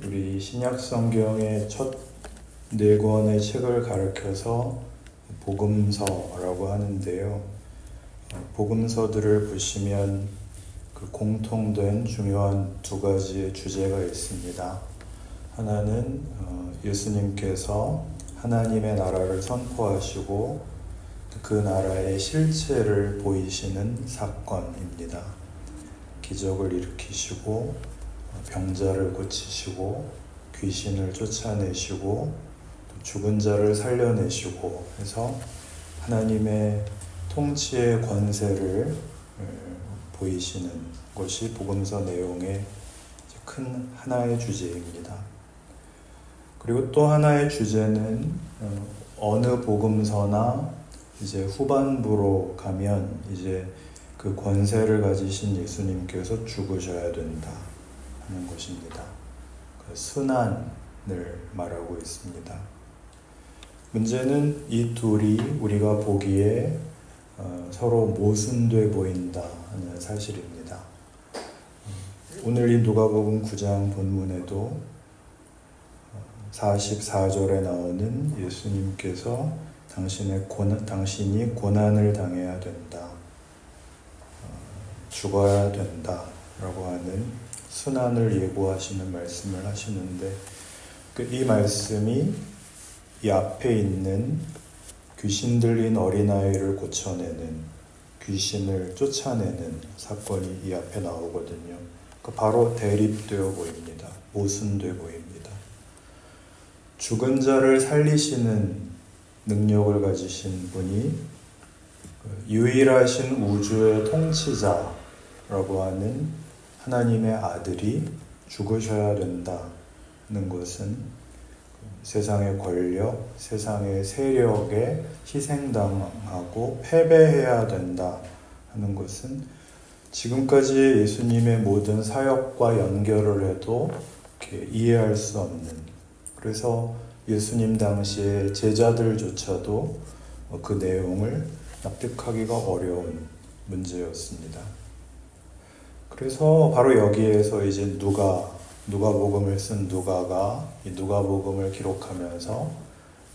우리 신약 성경의 첫 네 권의 책을 가리켜서 복음서라고 하는데요. 복음서들을 보시면 그 공통된 중요한 두 가지의 주제가 있습니다. 하나는 예수님께서 하나님의 나라를 선포하시고 그 나라의 실체를 보이시는 사건입니다. 기적을 일으키시고 병자를 고치시고 귀신을 쫓아내시고 죽은 자를 살려내시고 해서 하나님의 통치의 권세를 보이시는 것이 복음서 내용의 큰 하나의 주제입니다. 그리고 또 하나의 주제는 어느 복음서나 이제 후반부로 가면 이제 그 권세를 가지신 예수님께서 죽으셔야 된다 하는 것입니다. 그 순환을 말하고 있습니다. 문제는 이 둘이 우리가 보기에 서로 모순돼 보인다 하는 사실입니다. 오늘 이 누가복음 9장 본문에도 44절에 나오는 예수님께서 당신이 고난을 당해야 된다, 죽어야 된다 라고 하는 순환을 예고하시는 말씀을 하시는데 이 말씀이 이 앞에 있는 귀신 들린 어린아이를 고쳐내는, 귀신을 쫓아내는 사건이 이 앞에 나오거든요. 바로 대립되어 보입니다. 모순돼 보입니다. 죽은 자를 살리시는 능력을 가지신 분이 유일하신 우주의 통치자라고 하는 하나님의 아들이 죽으셔야 된다는 것은 세상의 권력, 세상의 세력에 희생당하고 패배해야 된다 하는 것은 지금까지 예수님의 모든 사역과 연결을 해도 이렇게 이해할 수 없는, 그래서 예수님 당시의 제자들조차도 그 내용을 납득하기가 어려운 문제였습니다. 그래서 바로 여기에서 이제 누가복음을 쓴 누가가 이 누가복음을 기록하면서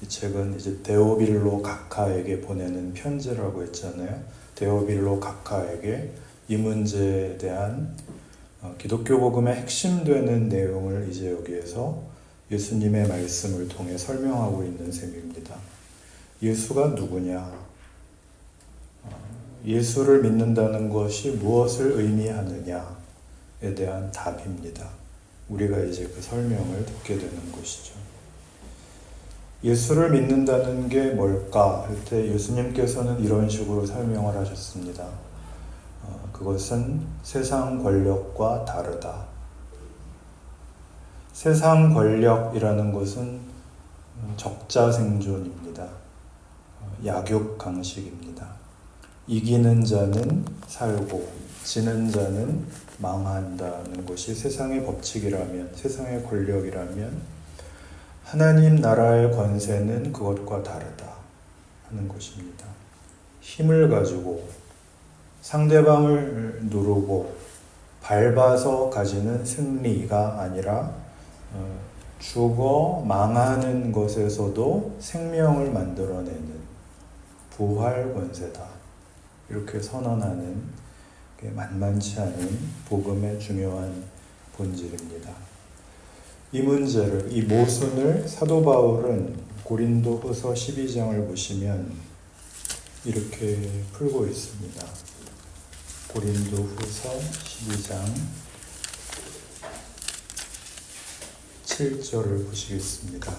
이 책은 이제 데오빌로 각하에게 보내는 편지라고 했잖아요. 데오빌로 각하에게 이 문제에 대한 기독교 복음의 핵심 되는 내용을 이제 여기에서 예수님의 말씀을 통해 설명하고 있는 셈입니다. 예수가 누구냐? 예수를 믿는다는 것이 무엇을 의미하느냐에 대한 답입니다. 우리가 이제 그 설명을 듣게 되는 것이죠. 예수를 믿는다는 게 뭘까 할 때 예수님께서는 이런 식으로 설명을 하셨습니다. 그것은 세상 권력과 다르다. 세상 권력이라는 것은 적자생존입니다. 약육강식입니다. 이기는 자는 살고 지는 자는 망한다는 것이 세상의 법칙이라면, 세상의 권력이라면 하나님 나라의 권세는 그것과 다르다 하는 것입니다. 힘을 가지고 상대방을 누르고 밟아서 가지는 승리가 아니라 죽어 망하는 것에서도 생명을 만들어내는 부활 권세다. 이렇게 선언하는 만만치 않은 복음의 중요한 본질입니다. 이 문제를, 이 모순을 사도 바울은 고린도후서 12장을 보시면 이렇게 풀고 있습니다. 고린도후서 12장 7절을 보시겠습니다.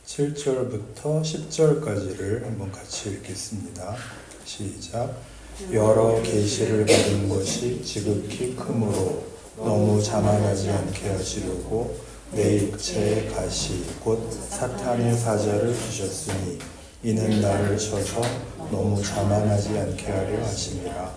(7절부터) (10절까지를) 한번 같이 읽겠습니다. 시작. 여러 계시를 받은 것이 지극히 크므로 너무 자만하지 않게 하시려고 내 육체의 가시 곧 사탄의 사자를 주셨으니 이는 나를 쳐서 너무 자만하지 않게 하려 하심이라.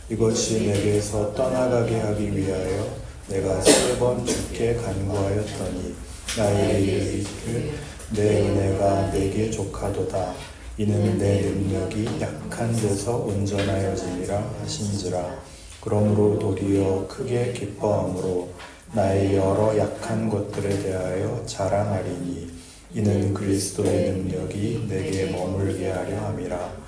이것이 내게서 떠나가게 하기 위하여 내가 3번 주께 간구하였더니 나에게 이르기를 내 은혜가 내게 족하도다. 이는 내 능력이 약한 데서 온전하여짐이라 하신지라. 그러므로 도리어 크게 기뻐함으로 나의 여러 약한 것들에 대하여 자랑하리니 이는 그리스도의 능력이 내게 머물게 하려 함이라.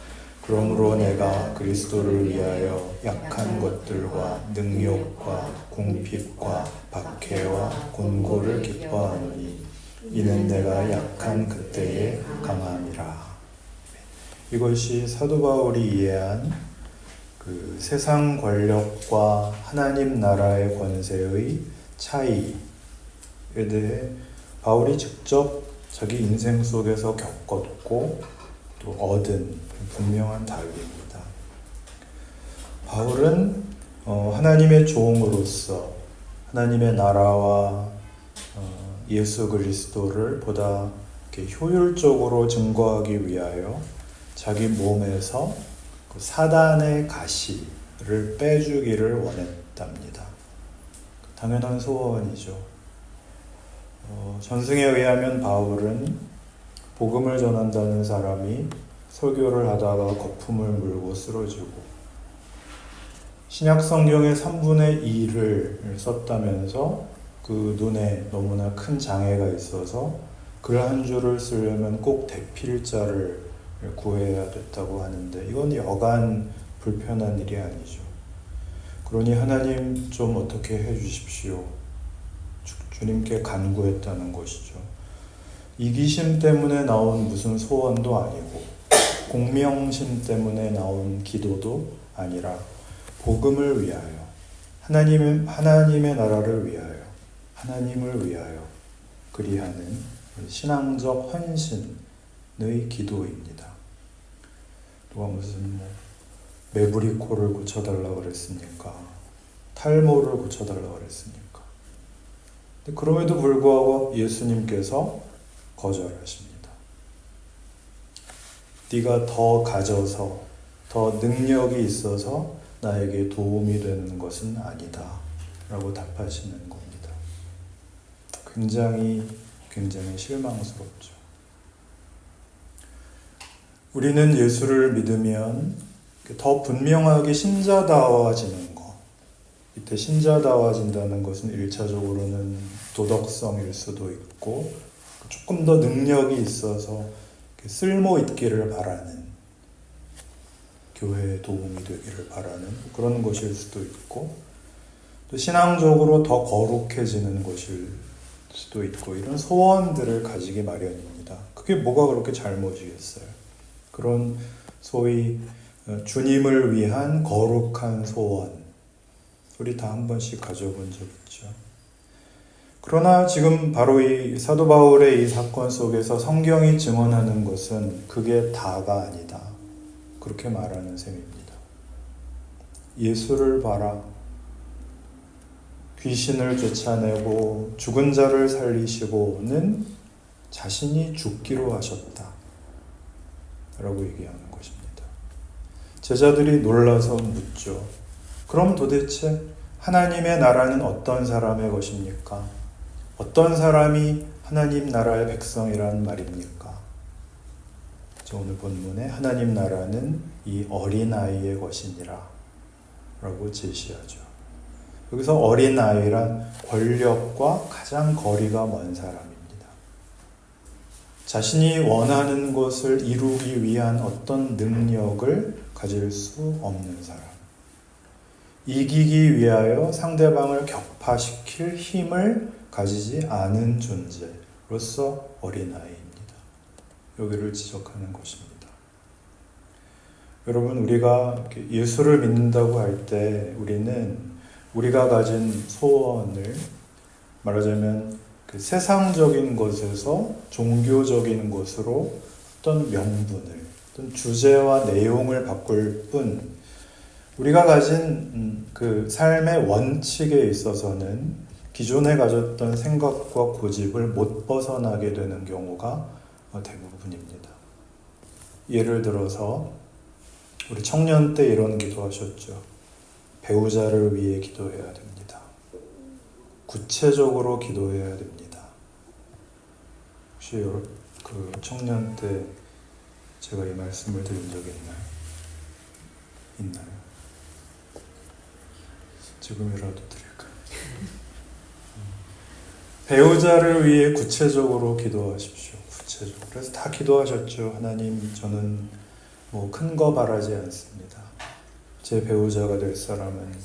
그러므로 내가 그리스도를 위하여 약한 것들과 능욕과 궁핍과 박해와 곤고를 기뻐하노니 이는 내가 약한 그때에 강함이라. 이것이 사도 바울이 이해한 그 세상 권력과 하나님 나라의 권세의 차이에 대해 바울이 직접 자기 인생 속에서 겪었고 또 얻은 분명한 답입니다. 바울은 하나님의 종으로서 하나님의 나라와 예수 그리스도를 보다 이렇게 효율적으로 증거하기 위하여 자기 몸에서 그 사단의 가시를 빼주기를 원했답니다. 당연한 소원이죠. 전승에 의하면 바울은 복음을 전한다는 사람이 설교를 하다가 거품을 물고 쓰러지고 신약 성경의 3분의 2를 썼다면서 그 눈에 너무나 큰 장애가 있어서 글 한 줄을 쓰려면 꼭 대필자를 구해야 됐다고 하는데 이건 여간 불편한 일이 아니죠. 그러니 하나님 좀 어떻게 해주십시오. 주님께 간구했다는 것이죠. 이기심 때문에 나온 무슨 소원도 아니고 공명심 때문에 나온 기도도 아니라 복음을 위하여 하나님의 나라를 위하여 하나님을 위하여 그리하는 신앙적 헌신의 기도입니다. 누가 무슨 매부리 코를 고쳐달라고 그랬습니까? 탈모를 고쳐달라고 그랬습니까? 그럼에도 불구하고 예수님께서 거절하십니다. 네가 더 가져서 더 능력이 있어서 나에게 도움이 되는 것은 아니다 라고 답하시는 겁니다. 굉장히 실망스럽죠. 우리는 예수를 믿으면 더 분명하게 신자다워지는 것. 이때 신자다워진다는 것은 1차적으로는 도덕성일 수도 있고 조금 더 능력이 있어서 쓸모 있기를 바라는, 교회에 도움이 되기를 바라는 그런 것일 수도 있고 또 신앙적으로 더 거룩해지는 것일 수도 있고 이런 소원들을 가지기 마련입니다. 그게 뭐가 그렇게 잘못이겠어요? 그런 소위 주님을 위한 거룩한 소원 우리 다 한 번씩 가져본 적 있죠. 그러나 지금 바로 이 사도 바울의 이 사건 속에서 성경이 증언하는 것은 그게 다가 아니다. 그렇게 말하는 셈입니다. 예수를 봐라. 귀신을 쫓아내고 죽은 자를 살리시고는 자신이 죽기로 하셨다. 라고 얘기하는 것입니다. 제자들이 놀라서 묻죠. 그럼 도대체 하나님의 나라는 어떤 사람의 것입니까? 어떤 사람이 하나님 나라의 백성이란 말입니까? 오늘 본문에 하나님 나라는 이 어린아이의 것이니라 라고 제시하죠. 여기서 어린아이란 권력과 가장 거리가 먼 사람입니다. 자신이 원하는 것을 이루기 위한 어떤 능력을 가질 수 없는 사람. 이기기 위하여 상대방을 격파시킬 힘을 가지지 않은 존재로서 어린아이입니다. 여기를 지적하는 것입니다. 여러분, 우리가 예수를 믿는다고 할 때 우리는 우리가 가진 소원을 말하자면 그 세상적인 것에서 종교적인 것으로 어떤 명분을, 어떤 주제와 내용을 바꿀 뿐 우리가 가진 그 삶의 원칙에 있어서는 기존에 가졌던 생각과 고집을 못 벗어나게 되는 경우가 대부분입니다. 예를 들어서 우리 청년 때 이런 기도하셨죠. 배우자를 위해 기도해야 됩니다. 구체적으로 기도해야 됩니다. 혹시 그 청년 때 제가 이 말씀을 드린 적이 있나요? 있나요? 지금이라도 드릴까요? 배우자를 위해 구체적으로 기도하십시오. 구체적으로. 그래서 다 기도하셨죠. 하나님, 저는 뭐 큰 거 바라지 않습니다. 제 배우자가 될 사람은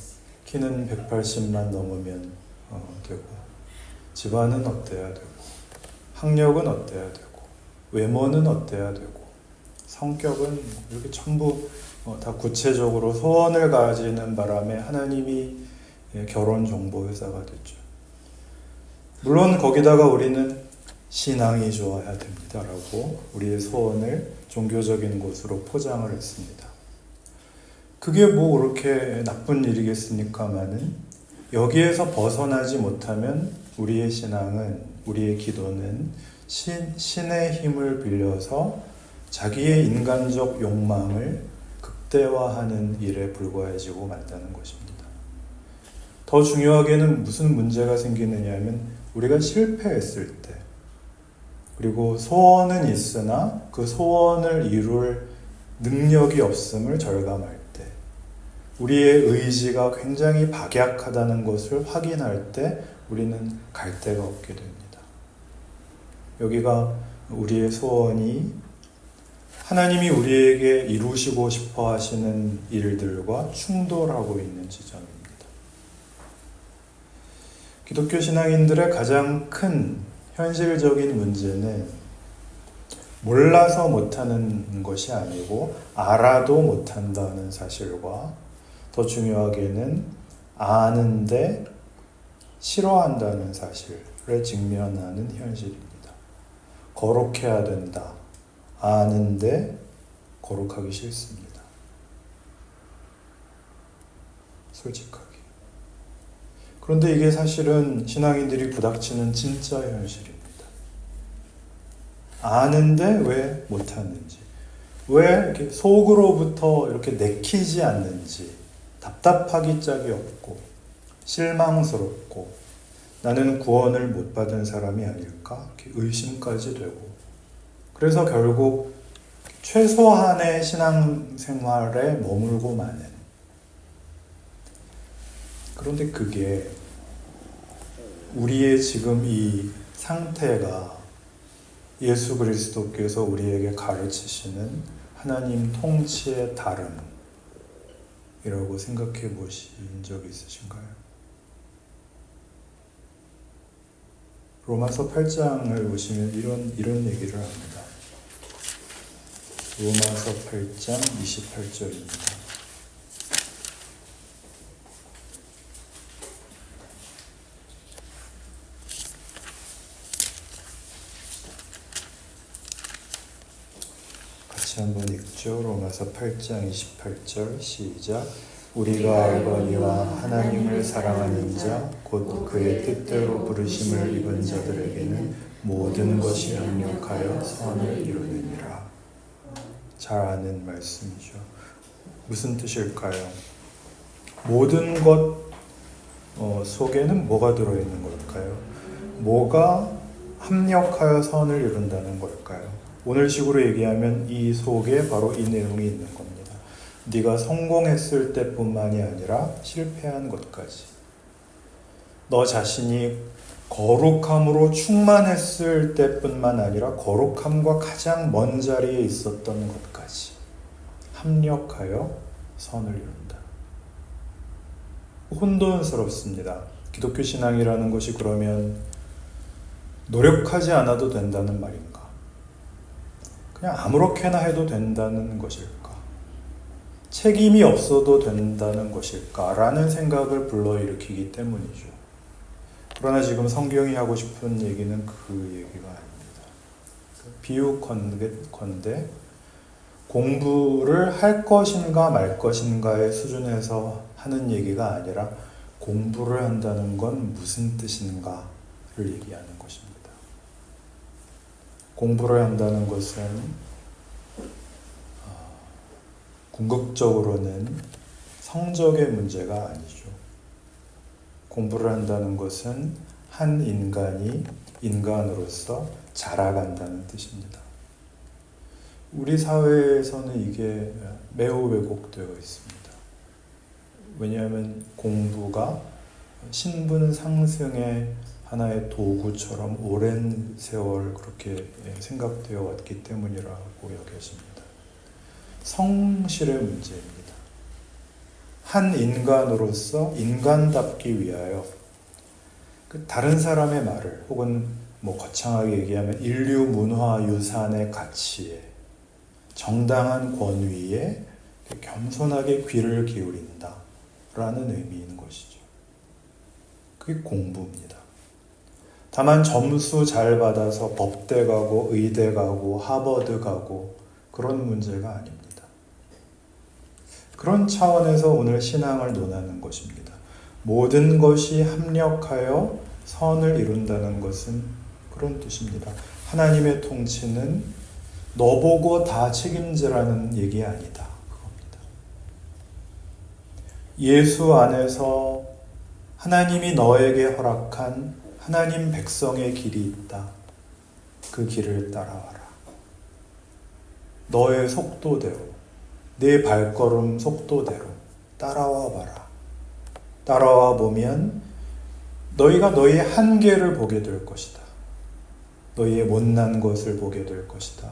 키는 180만 넘으면 되고, 집안은 어때야 되고, 학력은 어때야 되고, 외모는 어때야 되고, 성격은 이렇게 전부 다 구체적으로 소원을 가지는 바람에 하나님이 결혼 정보 회사가 됐죠. 물론 거기다가 우리는 신앙이 좋아야 됩니다라고 우리의 소원을 종교적인 곳으로 포장을 했습니다. 그게 뭐 그렇게 나쁜 일이겠습니까마는 여기에서 벗어나지 못하면 우리의 신앙은, 우리의 기도는 신의 힘을 빌려서 자기의 인간적 욕망을 극대화하는 일에 불과해지고 만다는 것입니다. 더 중요하게는 무슨 문제가 생기느냐 하면 우리가 실패했을 때, 그리고 소원은 있으나 그 소원을 이룰 능력이 없음을 절감할 때, 우리의 의지가 굉장히 박약하다는 것을 확인할 때 우리는 갈 데가 없게 됩니다. 여기가 우리의 소원이 하나님이 우리에게 이루시고 싶어 하시는 일들과 충돌하고 있는 지점입니다. 기독교 신앙인들의 가장 큰 현실적인 문제는 몰라서 못하는 것이 아니고 알아도 못한다는 사실과, 더 중요하게는 아는데 싫어한다는 사실을 직면하는 현실입니다. 거룩해야 된다. 아는데 거룩하기 싫습니다. 솔직하게. 그런데 이게 사실은 신앙인들이 부닥치는 진짜 현실입니다. 아는데 왜 못하는지, 왜 이렇게 속으로부터 이렇게 내키지 않는지, 답답하기 짝이 없고 실망스럽고 나는 구원을 못 받은 사람이 아닐까 이렇게 의심까지 되고, 그래서 결국 최소한의 신앙생활에 머물고 마는. 그런데 그게 우리의 지금 이 상태가 예수 그리스도께서 우리에게 가르치시는 하나님 통치의 다름이라고 생각해 보신 적 있으신가요? 로마서 8장을 보시면 이런 얘기를 합니다. 로마서 8장 28절입니다. 같이 한번 읽죠. 로마서 8장 28절 시작. 우리가 알거니와 하나님을 사랑하는 자 곧 그의 뜻대로 부르심을 입은 자들에게는 모든 것이 합력하여 선을 이루느니라. 잘 아는 말씀이죠. 무슨 뜻일까요? 모든 것 속에는 뭐가 들어있는 걸까요? 뭐가 합력하여 선을 이룬다는 걸까요? 오늘식으로 얘기하면 이 속에 바로 이 내용이 있는 겁니다. 네가 성공했을 때뿐만이 아니라 실패한 것까지, 너 자신이 거룩함으로 충만했을 때뿐만 아니라 거룩함과 가장 먼 자리에 있었던 것까지 합력하여 선을 이룬다. 혼돈스럽습니다. 기독교 신앙이라는 것이 그러면 노력하지 않아도 된다는 말인가? 그냥 아무렇게나 해도 된다는 것일까? 책임이 없어도 된다는 것일까? 라는 생각을 불러일으키기 때문이죠. 그러나 지금 성경이 하고 싶은 얘기는 그 얘기가 아닙니다. 비유컨대 공부를 할 것인가 말 것인가의 수준에서 하는 얘기가 아니라 공부를 한다는 건 무슨 뜻인가를 얘기하는 것입니다. 공부를 한다는 것은 궁극적으로는 성적의 문제가 아니죠. 공부를 한다는 것은 한 인간이 인간으로서 자라간다는 뜻입니다. 우리 사회에서는 이게 매우 왜곡되어 있습니다. 왜냐하면 공부가 신분 상승의 하나의 도구처럼 오랜 세월 그렇게 생각되어 왔기 때문이라고 여겨집니다. 성실의 문제입니다. 한 인간으로서 인간답기 위하여 다른 사람의 말을 혹은 거창하게 얘기하면 인류 문화 유산의 가치에 정당한 권위에 겸손하게 귀를 기울인다 라는 의미인 것이죠. 그게 공부입니다. 다만 점수 잘 받아서 법대 가고 의대 가고 하버드 가고 그런 문제가 아닙니다. 그런 차원에서 오늘 신앙을 논하는 것입니다. 모든 것이 합력하여 선을 이룬다는 것은 그런 뜻입니다. 하나님의 통치는 너 보고 다 책임지라는 얘기 아니다. 그겁니다. 예수 안에서 하나님이 너에게 허락한 하나님 백성의 길이 있다. 그 길을 따라와라. 너의 속도대로, 내 발걸음 속도대로 따라와 봐라. 따라와 보면 너희가 너희의 한계를 보게 될 것이다. 너희의 못난 것을 보게 될 것이다.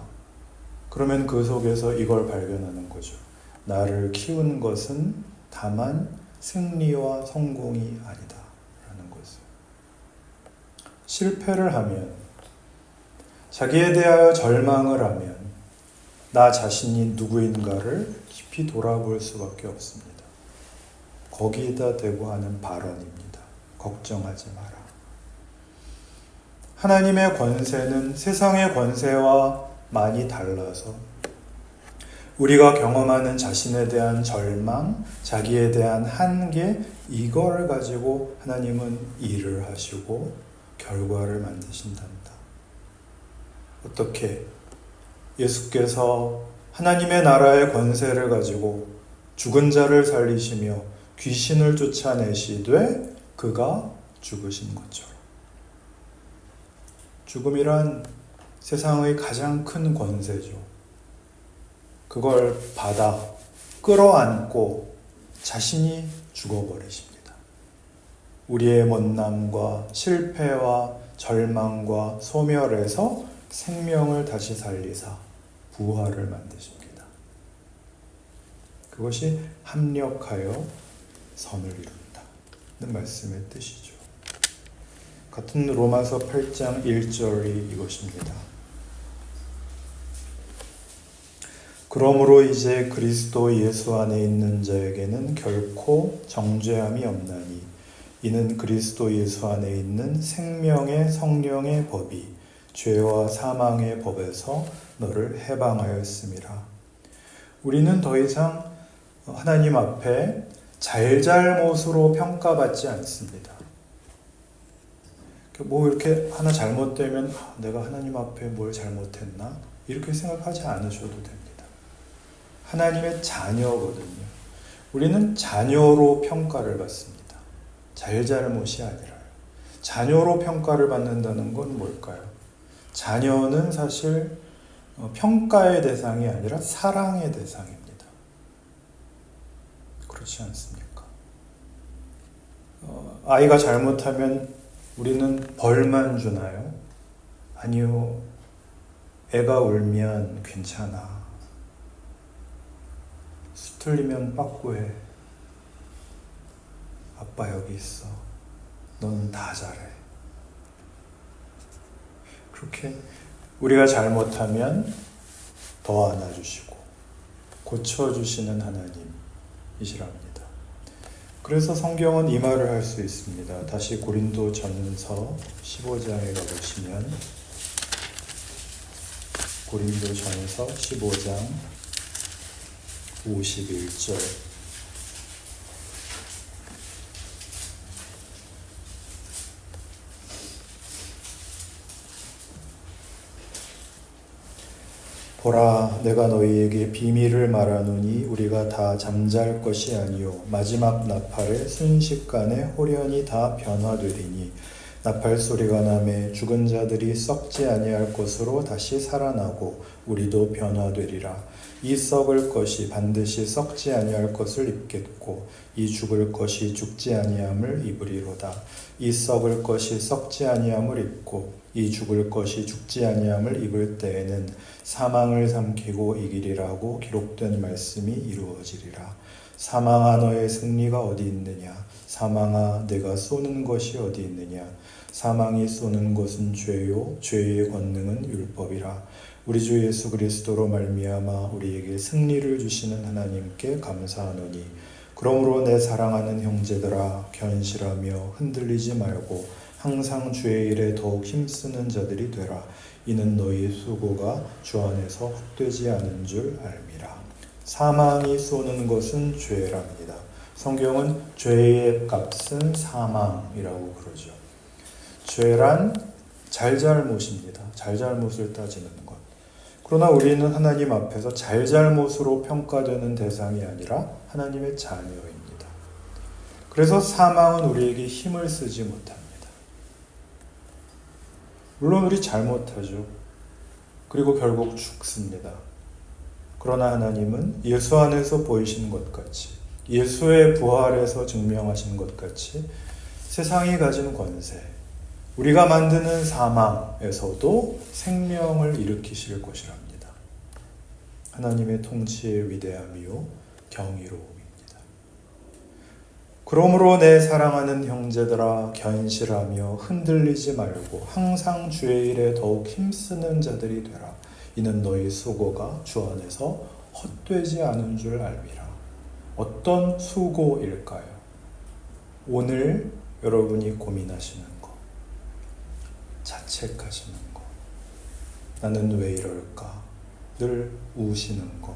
그러면 그 속에서 이걸 발견하는 거죠. 나를 키운 것은 다만 승리와 성공이 아니다. 라는 것을. 실패를 하면, 자기에 대하여 절망을 하면 나 자신이 누구인가를 깊이 돌아볼 수밖에 없습니다. 거기에다 대고 하는 발언입니다. 걱정하지 마라. 하나님의 권세는 세상의 권세와 많이 달라서 우리가 경험하는 자신에 대한 절망, 자기에 대한 한계, 이걸 가지고 하나님은 일을 하시고 결과를 만드신단다. 어떻게? 예수께서 하나님의 나라의 권세를 가지고 죽은 자를 살리시며 귀신을 쫓아내시되 그가 죽으신 것처럼. 죽음이란 세상의 가장 큰 권세죠. 그걸 받아 끌어안고 자신이 죽어버리십니다. 우리의 못남과 실패와 절망과 소멸에서 생명을 다시 살리사 부활을 만드십니다. 그것이 합력하여 선을 이룬다는 말씀의 뜻이죠. 같은 로마서 8장 1절이 이것입니다. 그러므로 이제 그리스도 예수 안에 있는 자에게는 결코 정죄함이 없나니 이는 그리스도 예수 안에 있는 생명의 성령의 법이 죄와 사망의 법에서 너를 해방하였음이라. 우리는 더 이상 하나님 앞에 잘잘못으로 평가받지 않습니다. 이렇게 하나 잘못되면 내가 하나님 앞에 뭘 잘못했나? 이렇게 생각하지 않으셔도 됩니다. 하나님의 자녀거든요. 우리는 자녀로 평가를 받습니다. 잘잘못이 아니라요. 자녀로 평가를 받는다는 건 뭘까요? 자녀는 사실 평가의 대상이 아니라 사랑의 대상입니다. 그렇지 않습니까? 아이가 잘못하면 우리는 벌만 주나요? 아니요. 애가 울면 괜찮아. 수틀리면 빠꾸해. 아빠 여기 있어. 너는 다 잘해. 그렇게 우리가 잘못하면 더 안아주시고 고쳐주시는 하나님이시랍니다. 그래서 성경은 이 말을 할 수 있습니다. 다시 고린도전서 15장에 가보시면 고린도전서 15장 51절 보라, 내가 너희에게 비밀을 말하노니 우리가 다 잠잘 것이 아니요 마지막 나팔에 순식간에 홀연히 다 변화되리니 나팔 소리가 나매 죽은 자들이 썩지 아니할 것으로 다시 살아나고 우리도 변화되리라. 이 썩을 것이 반드시 썩지 아니할 것을 입겠고 이 죽을 것이 죽지 아니함을 입으리로다. 이 썩을 것이 썩지 아니함을 입고 이 죽을 것이 죽지 아니함을 입을 때에는 사망을 삼키고 이기리라고 기록된 말씀이 이루어지리라. 사망아 너의 승리가 어디 있느냐? 사망아 내가 쏘는 것이 어디 있느냐? 사망이 쏘는 것은 죄요 죄의 권능은 율법이라. 우리 주 예수 그리스도로 말미암아 우리에게 승리를 주시는 하나님께 감사하노니 그러므로 내 사랑하는 형제들아 견실하며 흔들리지 말고 항상 주의 일에 더욱 힘쓰는 자들이 되라. 이는 너희 수고가 주 안에서 헛되지 않은 줄 알미라. 사망이 쏘는 것은 죄랍니다. 성경은 죄의 값은 사망이라고 그러죠. 죄란 잘잘못입니다. 잘잘못을 따지는 것. 그러나 우리는 하나님 앞에서 잘잘못으로 평가되는 대상이 아니라 하나님의 자녀입니다. 그래서 사망은 우리에게 힘을 쓰지 못합니다. 물론 우리 잘못하죠. 그리고 결국 죽습니다. 그러나 하나님은 예수 안에서 보이신 것 같이, 예수의 부활에서 증명하신 것 같이 세상이 가진 권세, 우리가 만드는 사망에서도 생명을 일으키실 것이랍니다. 하나님의 통치의 위대함이요 경이로움입니다. 그러므로 내 사랑하는 형제들아 견실하며 흔들리지 말고 항상 주의 일에 더욱 힘쓰는 자들이 되라. 이는 너희 수고가 주 안에서 헛되지 않은 줄 알미라. 어떤 수고일까요? 오늘 여러분이 고민하시는 것, 자책하시는 것, 나는 왜 이럴까? 늘 우시는 것,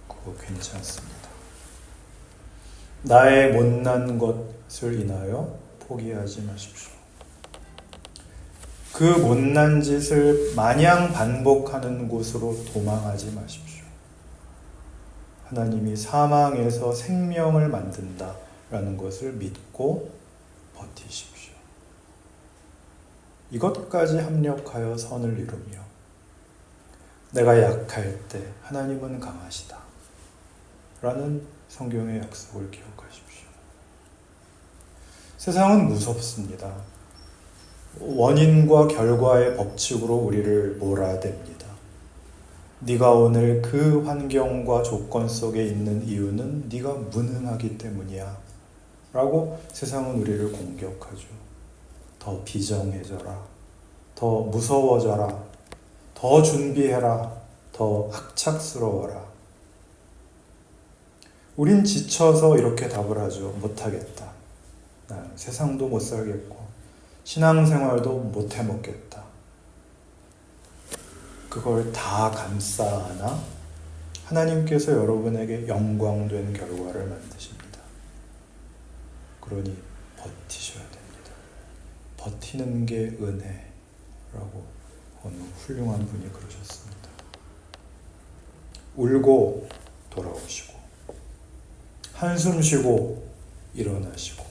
그거 괜찮습니다. 나의 못난 것을 인하여 포기하지 마십시오. 그 못난 짓을 마냥 반복하는 곳으로 도망하지 마십시오. 하나님이 사망에서 생명을 만든다라는 것을 믿고 버티십시오. 이것까지 합력하여 선을 이루며 내가 약할 때 하나님은 강하시다 라는 성경의 약속을 기억하십시오. 세상은 무섭습니다. 원인과 결과의 법칙으로 우리를 몰아댑니다. 네가 오늘 그 환경과 조건 속에 있는 이유는 네가 무능하기 때문이야 라고 세상은 우리를 공격하죠. 더 비정해져라, 더 무서워져라, 더 준비해라, 더 악착스러워라. 우린 지쳐서 이렇게 답을 하죠. 못하겠다. 난 세상도 못 살겠고 신앙생활도 못 해먹겠다. 그걸 다 감싸 안아 하나님께서 여러분에게 영광된 결과를 만드십니다. 그러니 버티셔야 됩니다. 버티는 게 은혜라고 어느 훌륭한 분이 그러셨습니다. 울고 돌아오시고 한숨 쉬고 일어나시고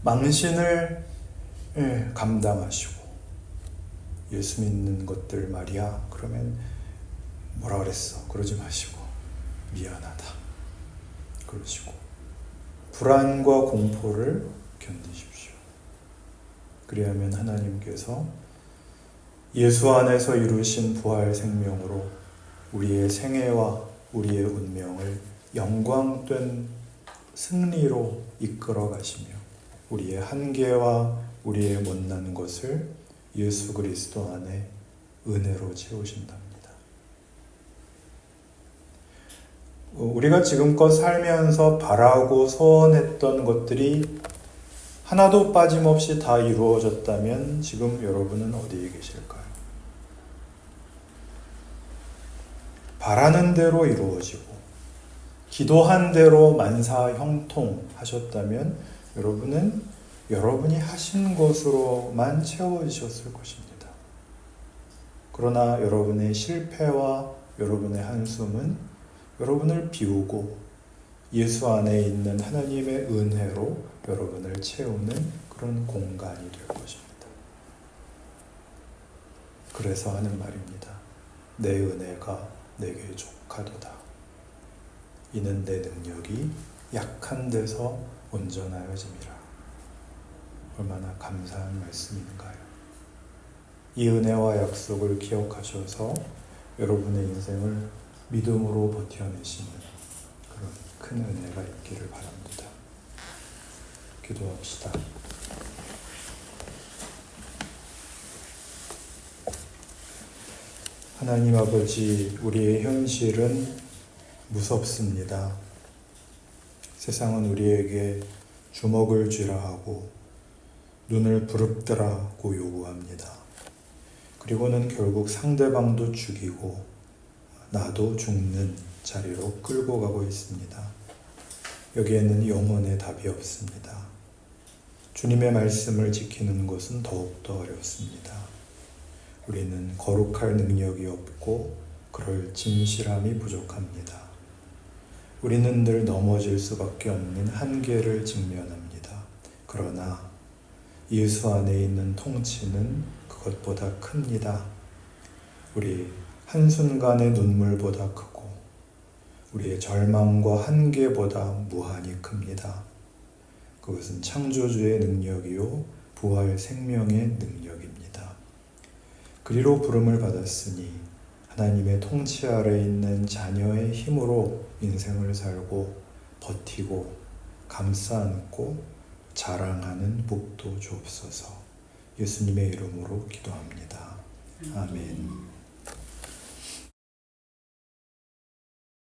망신을 감당하시고 예수 믿는 것들 말이야 그러면 뭐라 그랬어 그러지 마시고 미안하다 그러시고 불안과 공포를 견디십시오. 그리하면 하나님께서 예수 안에서 이루신 부활 생명으로 우리의 생애와 우리의 운명을 영광된 승리로 이끌어 가시며 우리의 한계와 우리의 못난 것을 예수 그리스도 안에 은혜로 채우신답니다. 우리가 지금껏 살면서 바라고 소원했던 것들이 하나도 빠짐없이 다 이루어졌다면 지금 여러분은 어디에 계실까요? 바라는 대로 이루어지고 기도한 대로 만사 형통하셨다면 여러분은 여러분이 하신 것으로만 채워지셨을 것입니다. 그러나 여러분의 실패와 여러분의 한숨은 여러분을 비우고 예수 안에 있는 하나님의 은혜로 여러분을 채우는 그런 공간이 될 것입니다. 그래서 하는 말입니다. 내 은혜가 내게 족하도다. 이는 내 능력이 약한 데서 온전하여짐이라. 얼마나 감사한 말씀인가요? 이 은혜와 약속을 기억하셔서 여러분의 인생을 믿음으로 버텨내시는 그런 큰 은혜가 있기를 바랍니다. 기도합시다. 하나님 아버지, 우리의 현실은 무섭습니다. 세상은 우리에게 주먹을 쥐라 하고 눈을 부릅뜨라고 요구합니다. 그리고는 결국 상대방도 죽이고 나도 죽는 자리로 끌고 가고 있습니다. 여기에는 영혼의 답이 없습니다. 주님의 말씀을 지키는 것은 더욱더 어렵습니다. 우리는 거룩할 능력이 없고 그럴 진실함이 부족합니다. 우리는 늘 넘어질 수밖에 없는 한계를 직면합니다. 그러나 예수 안에 있는 통치는 그것보다 큽니다. 우리 한순간의 눈물보다 크고 우리의 절망과 한계보다 무한히 큽니다. 그것은 창조주의 능력이요 부활 생명의 능력입니다. 그리로 부름을 받았으니 하나님의 통치 아래 있는 자녀의 힘으로 인생을 살고 버티고 감싸 안고 자랑하는 복도 주옵소서. 예수님의 이름으로 기도합니다. 아멘.